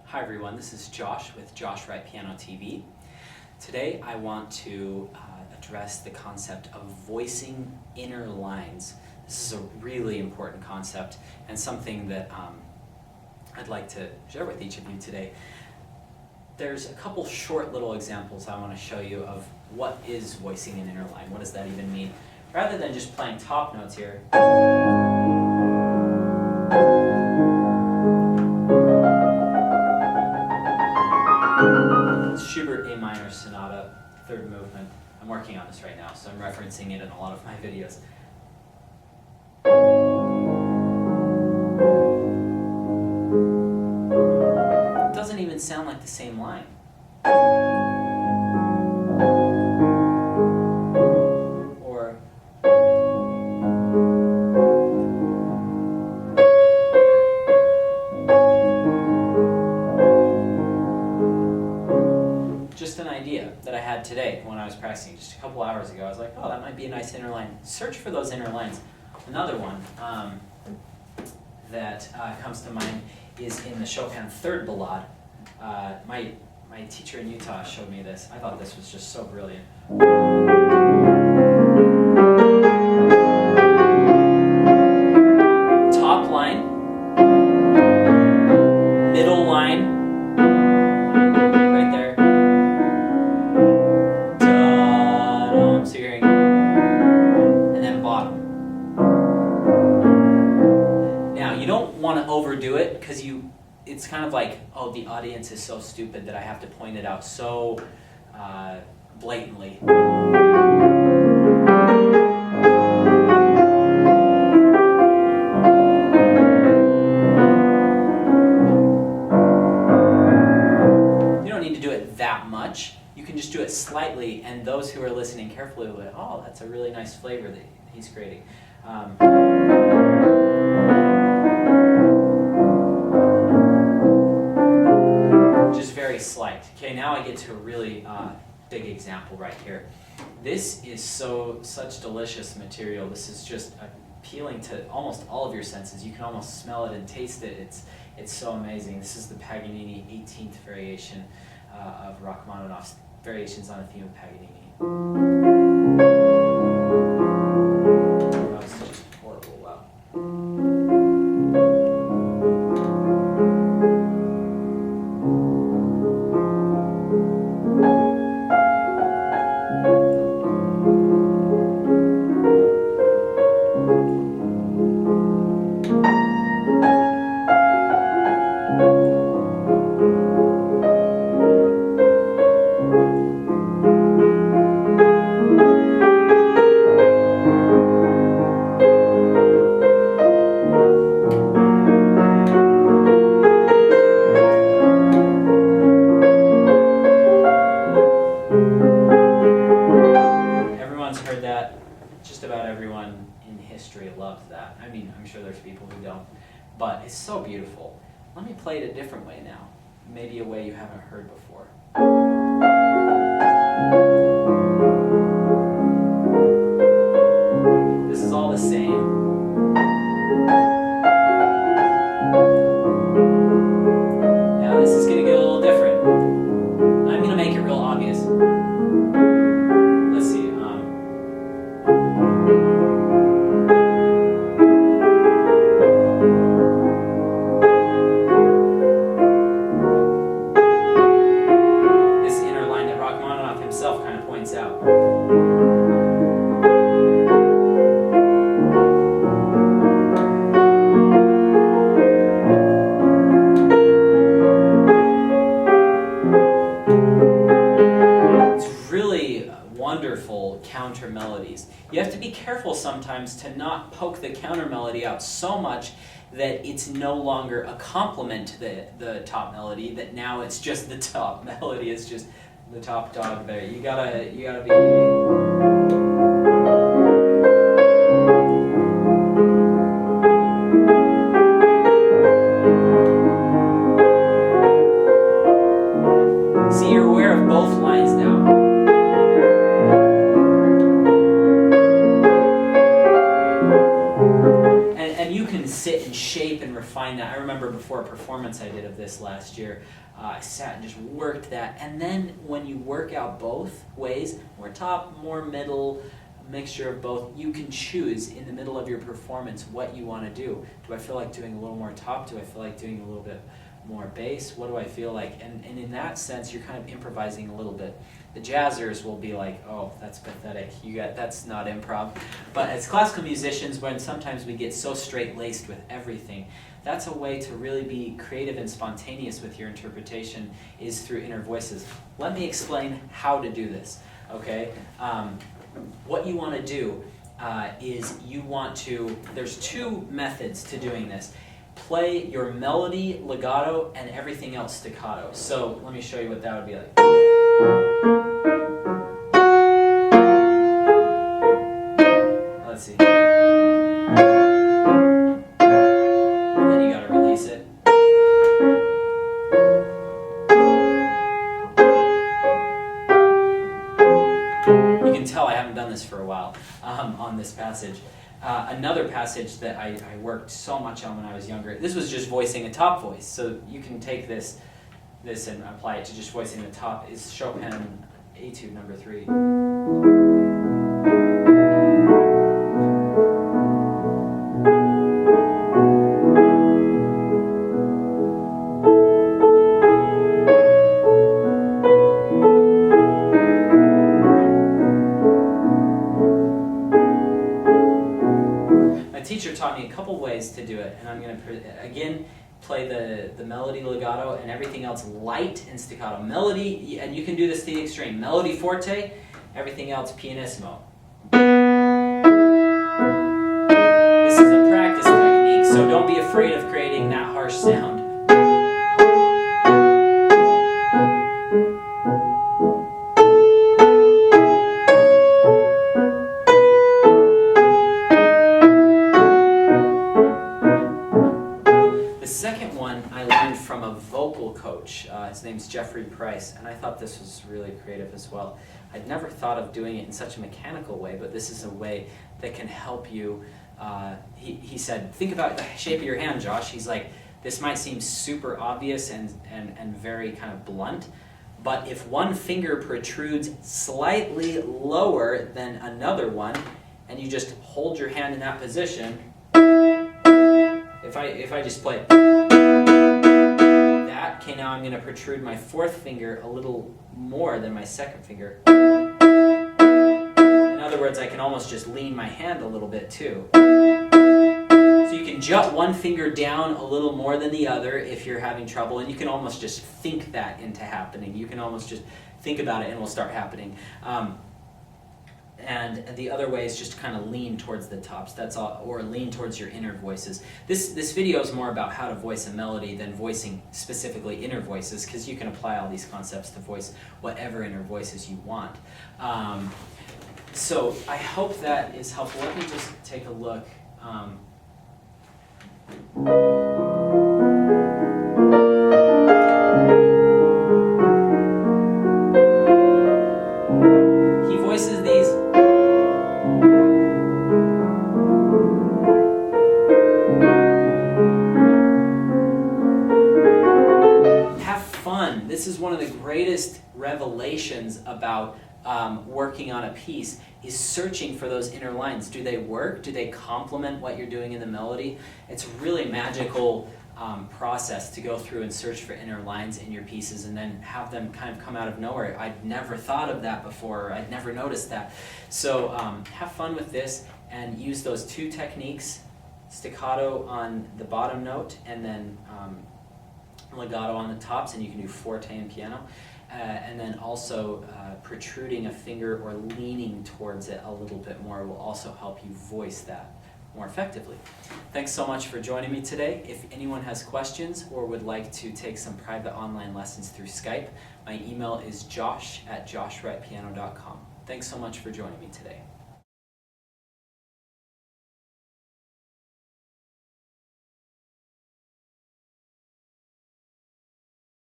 Hi everyone, this is Josh with Josh Wright Piano TV. Today I want to address the concept of voicing inner lines. This is a really important concept and something that I'd like to share with each of you today. There's a couple short little examples I want to show you of what is voicing an inner line. What does that even mean? Rather than just playing top notes here, Schubert A minor sonata, third movement. I'm working on this right now, so I'm referencing it in a lot of my videos. It doesn't even sound like the same line. Or just an idea that I had today when I was practicing just a couple hours ago. I was like, oh, that might be a nice inner line. Search for those inner lines. Another one that comes to mind is in the Chopin third ballade. My teacher in Utah showed me this. I thought this was just so brilliant. Top line, middle line, right there. Da-dum, so you're hearing, and then bottom. Now you don't want to overdo it because it's kind of like, oh, the audience is so stupid that I have to point it out so blatantly. You don't need to do it that much. You can just do it slightly, and those who are listening carefully will be, oh, that's a really nice flavor that he's creating. Slight. Okay, now I get to a really big example right here. This is such delicious material. This is just appealing to almost all of your senses. You can almost smell it and taste it. It's so amazing. This is the Paganini 18th variation of Rachmaninoff's Variations on a Theme of Paganini. That was just horrible. Wow. Heard that. Just about everyone in history loves that. I mean, I'm sure there's people who don't, but it's so beautiful. Let me play it a different way now. Maybe a way you haven't heard before. This is all the same. Now this is going to get a little different. I'm going to make it real obvious. Let's see. This inner line that Rachmaninoff himself kind of points out. Wonderful counter melodies. You have to be careful sometimes to not poke the counter melody out so much that it's no longer a complement to the top melody, that now it's just the top melody, it's just the top dog there. You gotta be... See, you're aware of both lines now. And you can sit and shape and refine that. I remember before a performance I did of this last year. I sat and just worked that, and then when you work out both ways, more top, more middle, a mixture of both, you can choose in the middle of your performance what you want to do. Do I feel like doing a little more top? Do I feel like doing a little bit more bass? What do I feel like? And in that sense, you're kind of improvising a little bit. The jazzers will be like, oh, that's pathetic. That's not improv. But as classical musicians, when sometimes we get so straight-laced with everything, that's a way to really be creative and spontaneous with your interpretation, is through inner voices. Let me explain how to do this, okay? What you want to do is you want to, there's two methods to doing this. Play your melody legato and everything else staccato. So let me show you what that would be like. Let's see. And then you gotta release it. You can tell I haven't done this for a while on this passage. Another passage that I worked so much on when I was younger, this was just voicing a top voice, so you can take this and apply it to just voicing the top, is Chopin Etude number 3. Teacher taught me a couple ways to do it, and I'm going to again play the melody legato and everything else light and staccato. Melody, and you can do this to the extreme. Melody forte, everything else pianissimo. This is a practice technique, so don't be afraid of creating that harsh sound. From a vocal coach. His name's Jeffrey Price, and I thought this was really creative as well. I'd never thought of doing it in such a mechanical way, but this is a way that can help you. He said, think about the shape of your hand, Josh. He's like, this might seem super obvious and very kind of blunt, but if one finger protrudes slightly lower than another one, and you just hold your hand in that position, if I just play okay, now I'm going to protrude my fourth finger a little more than my second finger. In other words, I can almost just lean my hand a little bit too. So you can jut one finger down a little more than the other if you're having trouble, and you can almost just think that into happening. You can almost just think about it and it will start happening. And the other way is just to kind of lean towards the tops, that's all, or lean towards your inner voices. This video is more about how to voice a melody than voicing specifically inner voices, because you can apply all these concepts to voice whatever inner voices you want. So I hope that is helpful. Let me just take a look. He voices these. This is one of the greatest revelations about working on a piece, is searching for those inner lines. Do they work? Do they complement what you're doing in the melody? It's a really magical process to go through and search for inner lines in your pieces and then have them kind of come out of nowhere. I'd never thought of that before. I'd never noticed that. So have fun with this and use those two techniques, staccato on the bottom note and then legato on the tops, and you can do forte and piano, and then also protruding a finger or leaning towards it a little bit more will also help you voice that more effectively. Thanks so much for joining me today. If anyone has questions or would like to take some private online lessons through Skype, my email is josh@joshwrightpiano.com. Thanks so much for joining me today.